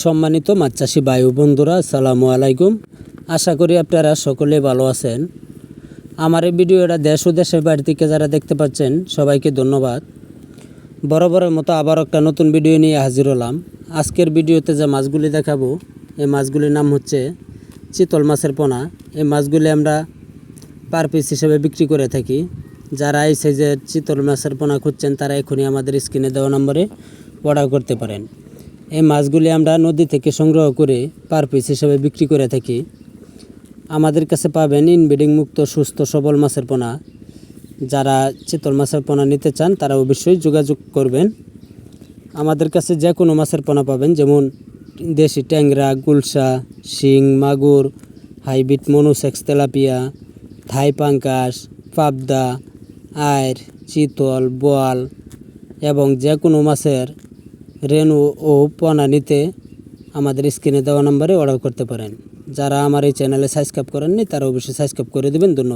সম্মানিত মাছ চাষি ভাই ও বন্ধুরা, আসসালামু আলাইকুম। আশা করি আপনারা সকলে ভালো আছেন। আমার এই ভিডিওটা দেশ ও দেশের বাইরে থেকে যারা দেখতে পাচ্ছেন সবাইকে ধন্যবাদ। বরাবরের মতো আবার একটা নতুন ভিডিও নিয়ে হাজির হলাম। আজকের ভিডিওতে যে মাছগুলি দেখাবো, এই মাছগুলির নাম হচ্ছে চিতল মাছের পোনা। এই মাছগুলি আমরা পার পিস হিসেবে বিক্রি করে থাকি। যারা এই সাইজের চিতল মাছের পোনা খুঁজছেন তারা এখনই আমাদের স্ক্রিনে দেওয়া নম্বরে অর্ডার করতে পারেন। এই মাছগুলি আমরা নদী থেকে সংগ্রহ করে পার পিস হিসেবে বিক্রি করে থাকি। আমাদের কাছে পাবেন ইনব্রিডিং মুক্ত সুস্থ সবল মাছের পোনা। যারা চিতল মাছের পোনা নিতে চান তারা অবশ্যই যোগাযোগ করবেন। আমাদের কাছে যে কোনো মাছের পোনা পাবেন, যেমন দেশি ট্যাংরা, গুলশা, শিং, মাগুর, হাইব্রিড মনোসেক্স, তেলাপিয়া, থাই পাঙ্কাস, পাবদা, আইর, চিতল, বোয়াল এবং যে কোনো মাছের রেনু ও পোনা নিতে আমাদের স্ক্রিনে দেওয়া নম্বরে অর্ডার করতে পারেন। যারা আমার এই চ্যানেলে সাবস্ক্রাইব করেননি তারা অবশ্যই সাবস্ক্রাইব করে দেবেন। ধন্যবাদ।